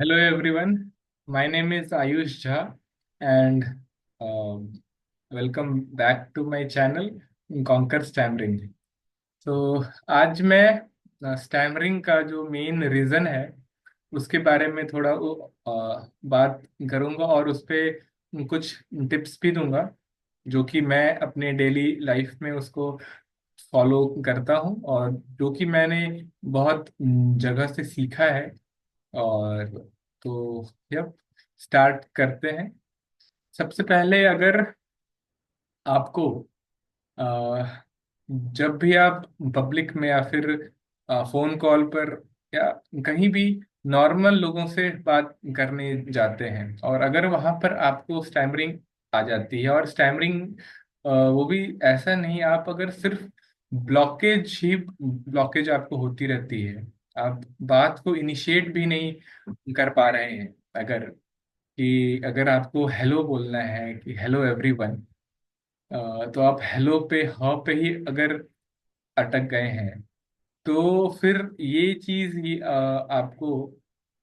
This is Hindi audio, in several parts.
Hello everyone, my name is Ayush Jha and welcome back to my channel Conquer Stammering। तो आज मैं स्टैमरिंग का जो मेन रीज़न है उसके बारे में थोड़ा बात करूंगा और उस पे कुछ टिप्स भी दूंगा जो कि मैं अपने डेली लाइफ में उसको फॉलो करता हूँ और जो कि मैंने बहुत जगह से सीखा है। और तो यप स्टार्ट करते हैं। सबसे पहले अगर आपको अ, जब भी आप पब्लिक में या फिर फोन कॉल पर या कहीं भी नॉर्मल लोगों से बात करने जाते हैं और अगर वहां पर आपको स्टैमरिंग आ जाती है और स्टैमरिंग वो भी ऐसा नहीं, आप अगर सिर्फ ब्लॉकेज आपको होती रहती है, आप बात को इनिशिएट भी नहीं कर पा रहे हैं। अगर आपको हेलो बोलना है कि हेलो एवरीवन, तो आप हेलो पे ह पे ही अगर अटक गए हैं तो फिर ये चीज आपको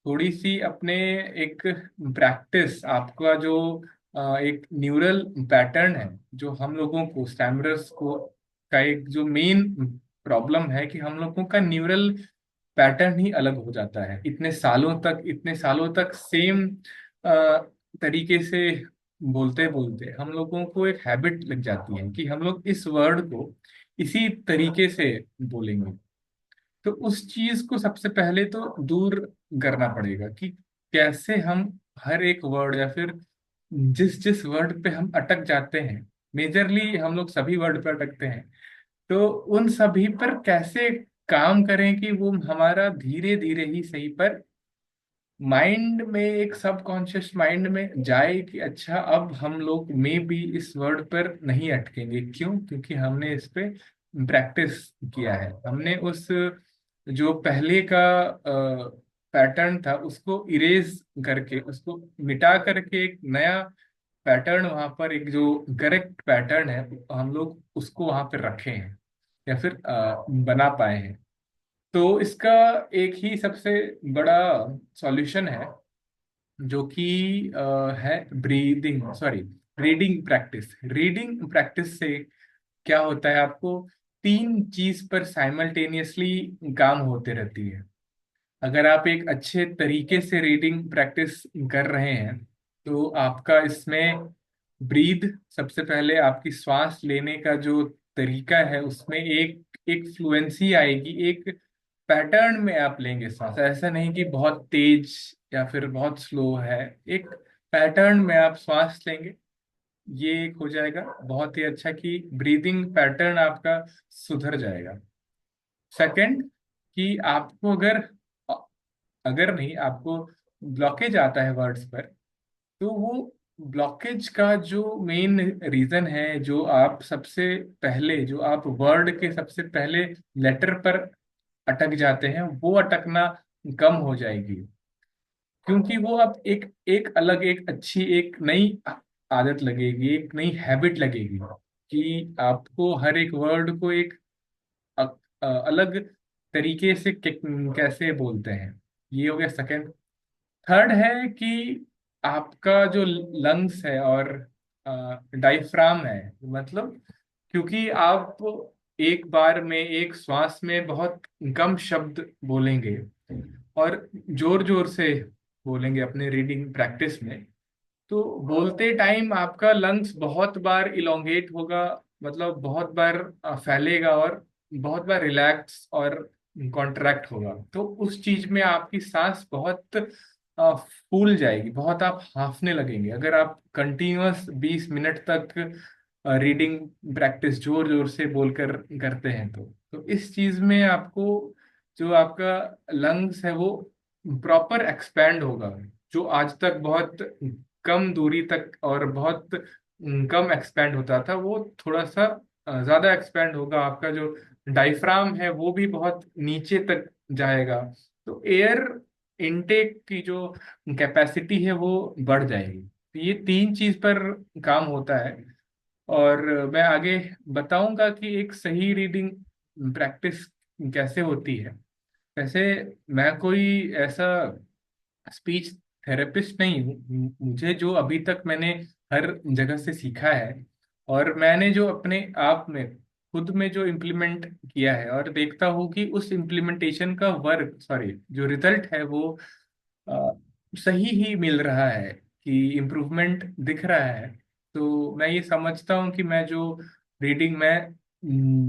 थोड़ी सी अपने एक प्रैक्टिस, आपका जो एक न्यूरल पैटर्न है जो हम लोगों को स्टैमरर्स को का एक जो मेन प्रॉब्लम है कि हम लोगों का न्यूरल पैटर्न ही अलग हो जाता है। इतने सालों तक सेम तरीके से बोलते बोलते हम लोगों को एक हैबिट लग जाती है कि हम लोग इस वर्ड को इसी तरीके से बोलेंगे। तो उस चीज को सबसे पहले तो दूर करना पड़ेगा कि कैसे हम हर एक वर्ड या फिर जिस जिस वर्ड पे हम अटक जाते हैं, मेजरली हम लोग सभी वर्ड पे अटकते हैं, तो उन सभी पर कैसे काम करें कि वो हमारा धीरे धीरे ही सही पर माइंड में, एक सबकॉन्शियस माइंड में जाए कि अच्छा अब हम लोग में भी इस वर्ड पर नहीं अटकेंगे। क्यों? क्योंकि हमने इस पे प्रैक्टिस किया है, हमने उस जो पहले का पैटर्न था उसको इरेज करके, उसको मिटा करके एक नया पैटर्न वहां पर, एक जो करेक्ट पैटर्न है हम लोग उसको वहां पर रखे हैं या फिर बना पाए हैं। तो इसका एक ही सबसे बड़ा सॉल्यूशन है जो कि है ब्रीदिंग, सॉरी, रीडिंग प्रैक्टिस से क्या होता है, आपको तीन चीज पर साइमल्टेनियसली काम होते रहती है। अगर आप एक अच्छे तरीके से रीडिंग प्रैक्टिस कर रहे हैं तो आपका इसमें ब्रीद, सबसे पहले आपकी श्वास लेने का जो तरीका है उसमें एक एक फ्लुएंसी आएगी, एक पैटर्न में आप लेंगे सांस। ऐसा नहीं कि बहुत तेज या फिर बहुत स्लो है, एक पैटर्न में आप श्वास लेंगे। ये एक हो जाएगा बहुत ही अच्छा कि ब्रीदिंग पैटर्न आपका सुधर जाएगा। सेकंड, कि आपको अगर अगर नहीं आपको ब्लॉकेज आता है वर्ड्स पर, तो वो ब्लॉकेज का जो मेन रीजन है, जो आप सबसे पहले, जो आप वर्ड के सबसे पहले लेटर पर अटक जाते हैं, वो अटकना कम हो जाएगी। क्योंकि वो अब एक एक अलग, एक अच्छी, एक नई आदत लगेगी, एक नई हैबिट लगेगी कि आपको हर एक वर्ड को एक अ- अलग तरीके से कैसे बोलते हैं। ये हो गया सेकंड। थर्ड है कि आपका जो लंग्स है और डायफ्राम है, मतलब क्योंकि आप एक बार में एक श्वास में बहुत कम शब्द बोलेंगे और जोर जोर से बोलेंगे अपने रीडिंग प्रैक्टिस में, तो बोलते टाइम आपका लंग्स बहुत बार इलोंगेट होगा, मतलब बहुत बार फैलेगा और बहुत बार रिलैक्स और कॉन्ट्रैक्ट होगा। तो उस चीज में आपकी सांस बहुत फूल जाएगी, बहुत आप हांफने लगेंगे अगर आप कंटिन्यूअस 20 मिनट तक रीडिंग प्रैक्टिस जोर जोर से बोलकर करते हैं। तो इस चीज में आपको जो आपका लंग्स है वो प्रॉपर एक्सपैंड होगा। जो आज तक बहुत कम दूरी तक और बहुत कम एक्सपैंड होता था, वो थोड़ा सा ज्यादा एक्सपैंड होगा। आपका जो डायफ्राम है वो भी बहुत नीचे तक जाएगा, तो एयर इनटेक की जो कैपेसिटी है वो बढ़ जाएगी। तो ये तीन चीज पर काम होता है। और मैं आगे बताऊंगा कि एक सही रीडिंग प्रैक्टिस कैसे होती है। वैसे मैं कोई ऐसा स्पीच थेरेपिस्ट नहीं हूँ। मुझे जो अभी तक मैंने हर जगह से सीखा है, और मैंने जो अपने आप में खुद में जो इम्प्लीमेंट किया है, और देखता हूँ कि उस इम्प्लीमेंटेशन का वर्क सॉरी जो रिजल्ट है वो अ, सही ही मिल रहा है, कि इम्प्रूवमेंट दिख रहा है। तो मैं ये समझता हूँ कि मैं जो रीडिंग में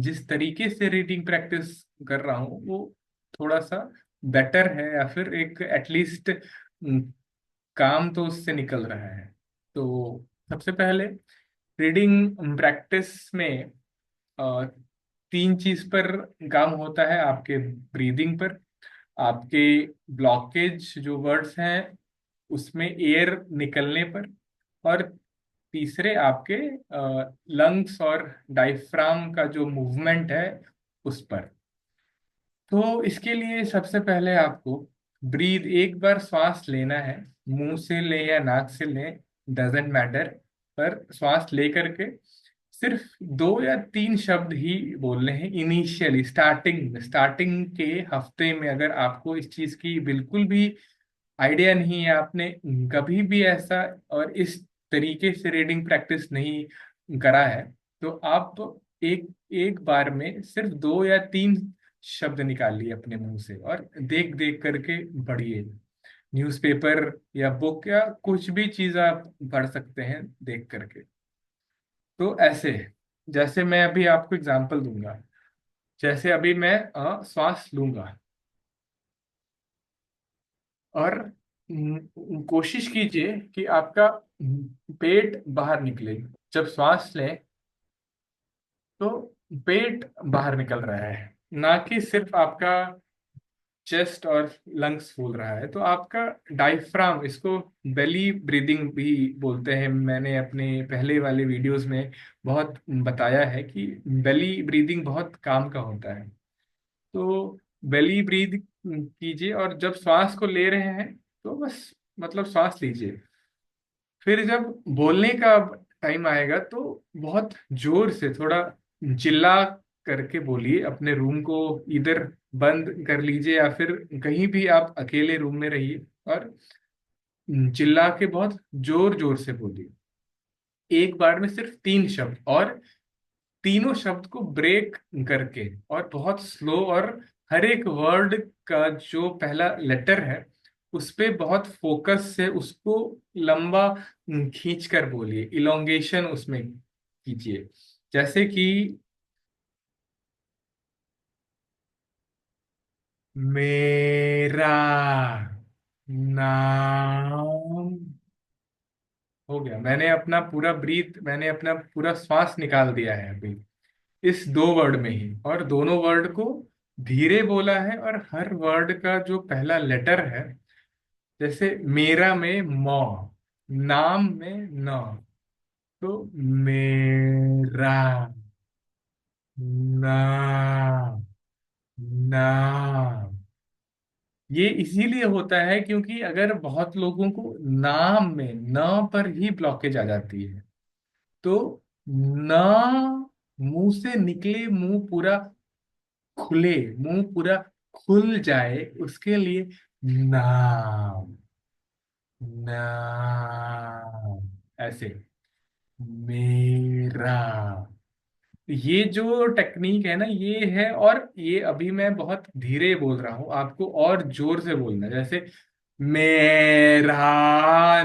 जिस तरीके से रीडिंग प्रैक्टिस कर रहा हूँ वो थोड़ा सा बेटर है, या फिर एक एटलीस्ट काम तो उससे निकल रहा है। तो सबसे पहले रीडिंग प्रैक्टिस में अ, तीन चीज पर काम होता है: आपके ब्रीदिंग पर, आपके ब्लॉकेज जो वर्ड्स हैं उसमें एयर निकलने पर, और तीसरे आपके लंग्स और डायफ्राम का जो मूवमेंट है उस पर। तो इसके लिए सबसे पहले आपको ब्रीद एक बार श्वास लेना है। मुंह से ले या नाक से ले, डजेंट मैटर, पर श्वास ले करके सिर्फ 2 या 3 शब्द ही बोलने हैं इनिशियली, स्टार्टिंग के हफ्ते में। अगर आपको इस चीज की बिल्कुल भी आइडिया नहीं है, आपने कभी भी ऐसा और इस तरीके से रीडिंग प्रैक्टिस नहीं करा है, तो आप एक एक बार में सिर्फ 2 या 3 शब्द निकालिए अपने मुंह से, और देख देख करके पढ़िए। न्यूज़पेपर या बुक या कुछ भी चीज आप पढ़ सकते हैं देख करके। तो ऐसे, जैसे मैं अभी आपको एग्जांपल दूंगा, जैसे अभी मैं श्वास लूंगा, और कोशिश कीजिए कि आपका पेट बाहर निकले। जब श्वास लें तो पेट बाहर निकल रहा है, ना कि सिर्फ आपका चेस्ट और लंग्स फूल रहा है। तो आपका डायफ्राम, इसको बेली ब्रीदिंग भी बोलते हैं, मैंने अपने पहले वाले वीडियोस में बहुत बताया है कि बेली ब्रीदिंग बहुत काम का होता है। तो बेली ब्रीद कीजिए, और जब श्वास को ले रहे हैं तो बस मतलब श्वास लीजिए। फिर जब बोलने का टाइम आएगा तो बहुत जोर से, थोड़ा चिल्ला करके बोलिए। अपने रूम को इधर बंद कर लीजिए, या फिर कहीं भी आप अकेले रूम में रहिए, और चिल्ला के बहुत जोर जोर से बोलिए। एक बार में सिर्फ 3 शब्द, और तीनों शब्द को ब्रेक करके, और बहुत स्लो, और हर एक वर्ड का जो पहला लेटर है उस पे बहुत फोकस से उसको लंबा खींच कर बोलिए, इलोंगेशन उसमें कीजिए। जैसे कि मेरा नाम, हो गया। मैंने अपना पूरा श्वास निकाल दिया है अभी इस 2 वर्ड में ही, और दोनों वर्ड को धीरे बोला है, और हर वर्ड का जो पहला लेटर है, जैसे मेरा में मौ, नाम में न, तो मेरा नाम, नाम। ये इसीलिए होता है क्योंकि अगर बहुत लोगों को नाम में न पर ही ब्लॉकेज आ जाती है, तो न मुंह से निकले, मुंह पूरा खुले, मुंह पूरा खुल जाए, उसके लिए नाम, नाम, ऐसे, मेरा। ये जो टेक्निक है ना, ये है। और ये अभी मैं बहुत धीरे बोल रहा हूं, आपको और जोर से बोलना है। जैसे मेरा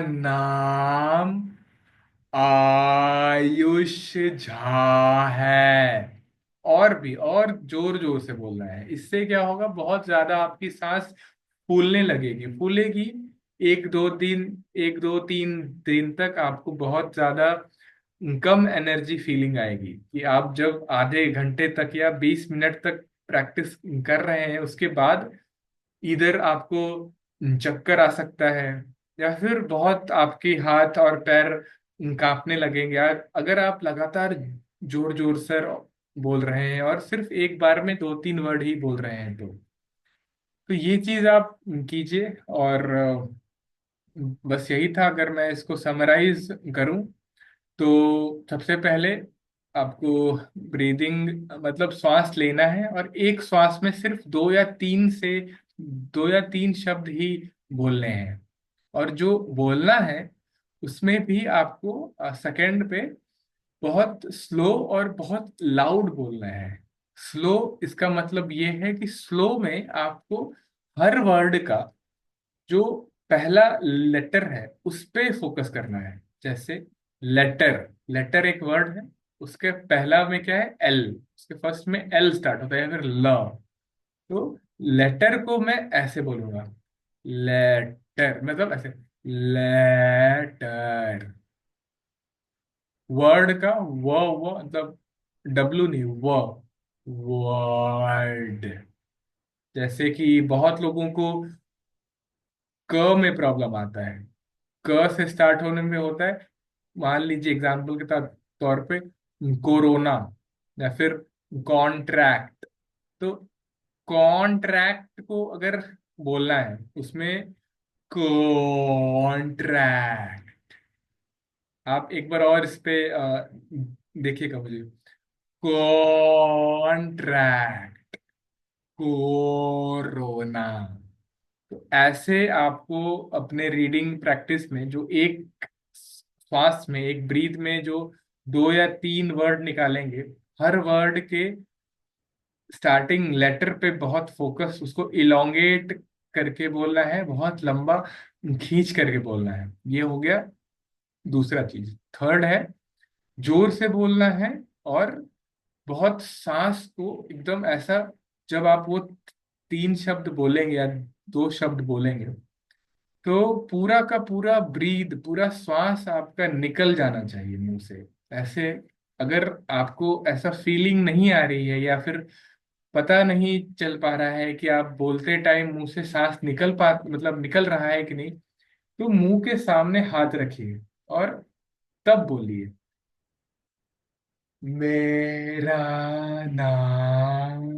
नाम आयुष झा है, और भी और जोर जोर से बोलना है। इससे क्या होगा, बहुत ज्यादा आपकी सांस फूलने लगेगी, फूलेगी। 1 2 3 तक आपको बहुत ज्यादा कम एनर्जी फीलिंग आएगी, कि आप जब आधे घंटे तक या 20 मिनट तक प्रैक्टिस कर रहे हैं, उसके बाद इधर आपको चक्कर आ सकता है, या फिर बहुत आपके हाथ और पैर कांपने लगेंगे यार, अगर आप लगातार जोर जोर से बोल रहे हैं और सिर्फ एक बार में 2 3 वर्ड ही बोल रहे हैं। तो ये चीज आप कीजिए। और बस यही था, अगर मैं इसको समराइज करूं तो सबसे पहले आपको ब्रीदिंग मतलब श्वास लेना है, और एक श्वास में सिर्फ 2 या 3 शब्द ही बोलने हैं। और जो बोलना है उसमें भी आपको सेकंड पे बहुत स्लो और बहुत लाउड बोलना है। स्लो, इसका मतलब ये है कि स्लो में आपको हर वर्ड का जो पहला लेटर है उस पे फोकस करना है। जैसे लेटर, लेटर एक वर्ड है, उसके पहला में क्या है, एल, उसके फर्स्ट में एल स्टार्ट होता है, या फिर ल। तो लेटर को मैं ऐसे बोलूंगा, लेटर, मतलब ऐसे, लेटर। वर्ड का वो मतलब डब्लू नहीं, वो, वर्ड। जैसे कि बहुत लोगों को क में प्रॉब्लम आता है, क से स्टार्ट होने में होता है। मान लीजिए एग्जाम्पल के तौर पे कोरोना, या फिर कॉन्ट्रैक्ट। तो कॉन्ट्रैक्ट को अगर बोलना है उसमें कॉन्ट्रैक्ट। आप एक बार और इस पे देखिएगा मुझे, कॉन्ट्रैक्ट, कोरोना। तो ऐसे आपको अपने रीडिंग प्रैक्टिस में जो एक श्वास में, एक ब्रीथ में जो 2 या 3 वर्ड निकालेंगे, हर वर्ड के स्टार्टिंग लेटर पे बहुत फोकस, उसको इलोंगेट करके बोलना है, बहुत लंबा खींच करके बोलना है। ये हो गया दूसरा चीज। थर्ड है, जोर से बोलना है, और बहुत सांस को एकदम ऐसा, जब आप वो 3 शब्द बोलेंगे या 2 शब्द बोलेंगे, तो पूरा का पूरा ब्रीद, पूरा श्वास आपका निकल जाना चाहिए मुंह से। ऐसे अगर आपको ऐसा फीलिंग नहीं आ रही है, या फिर पता नहीं चल पा रहा है कि आप बोलते टाइम मुंह से सांस मतलब निकल रहा है कि नहीं, तो मुंह के सामने हाथ रखिए और तब बोलिए, मेरा नाम।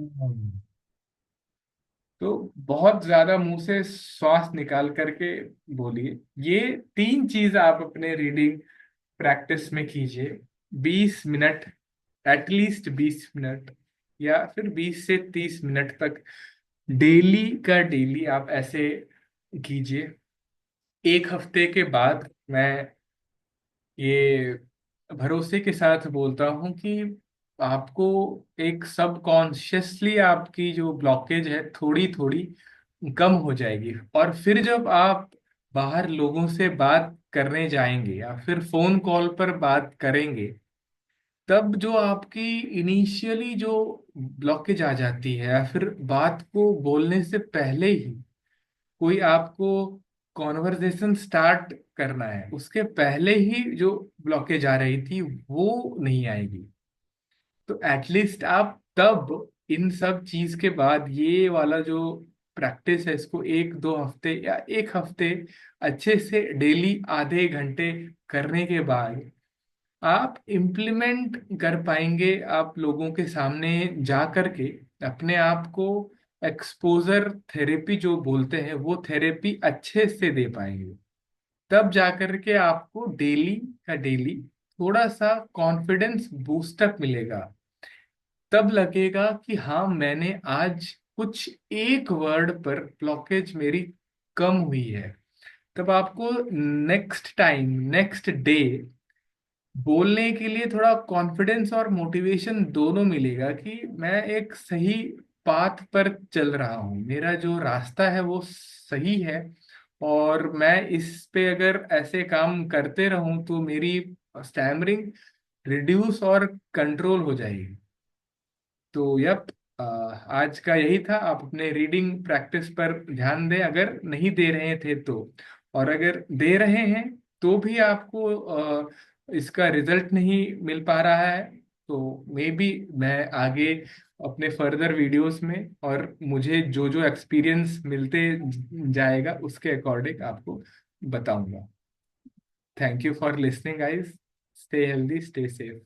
तो बहुत ज्यादा मुंह से श्वास निकाल करके बोलिए। ये 3 चीज आप अपने रीडिंग प्रैक्टिस में कीजिए, 20 मिनट, एटलीस्ट 20 मिनट, या फिर 20 से 30 मिनट तक डेली का डेली आप ऐसे कीजिए। एक हफ्ते के बाद मैं ये भरोसे के साथ बोलता हूँ कि आपको एक सबकॉन्शियसली आपकी जो ब्लॉकेज है थोड़ी थोड़ी कम हो जाएगी। और फिर जब आप बाहर लोगों से बात करने जाएंगे या फिर फोन कॉल पर बात करेंगे, तब जो आपकी इनिशियली जो ब्लॉकेज आ जाती है, या फिर बात को बोलने से पहले ही कोई आपको कॉन्वर्सेशन स्टार्ट करना है, उसके पहले ही जो ब्लॉकेज आ रही थी वो नहीं आएगी। तो एटलीस्ट आप तब इन सब चीज के बाद ये वाला जो प्रैक्टिस है इसको 1-2 हफ्ते या 1 हफ्ते अच्छे से डेली आधे घंटे करने के बाद आप इम्प्लीमेंट कर पाएंगे। आप लोगों के सामने जा करके अपने आप को एक्सपोजर थेरेपी जो बोलते हैं वो थेरेपी अच्छे से दे पाएंगे। तब जा करके आपको डेली का डेली थोड़ा सा कॉन्फिडेंस बूस्टअप मिलेगा। तब लगेगा कि हाँ, मैंने आज कुछ एक वर्ड पर ब्लॉकेज मेरी कम हुई है। तब आपको नेक्स्ट टाइम, नेक्स्ट डे बोलने के लिए थोड़ा कॉन्फिडेंस और मोटिवेशन दोनों मिलेगा कि मैं एक सही पाथ पर चल रहा हूँ, मेरा जो रास्ता है वो सही है। और मैं इस पे अगर ऐसे काम करते रहूं तो मेरी स्टैमरिंग रिड्यूस और कंट्रोल हो जाएगी। तो यप, आज का यही था। आप अपने रीडिंग प्रैक्टिस पर ध्यान दें अगर नहीं दे रहे थे तो, और अगर दे रहे हैं तो भी आपको इसका रिजल्ट नहीं मिल पा रहा है, तो मे बी मैं आगे अपने फर्दर वीडियोस में और मुझे जो जो एक्सपीरियंस मिलते जाएगा उसके अकॉर्डिंग आपको बताऊंगा। Thank you for listening guys. Stay healthy, stay safe.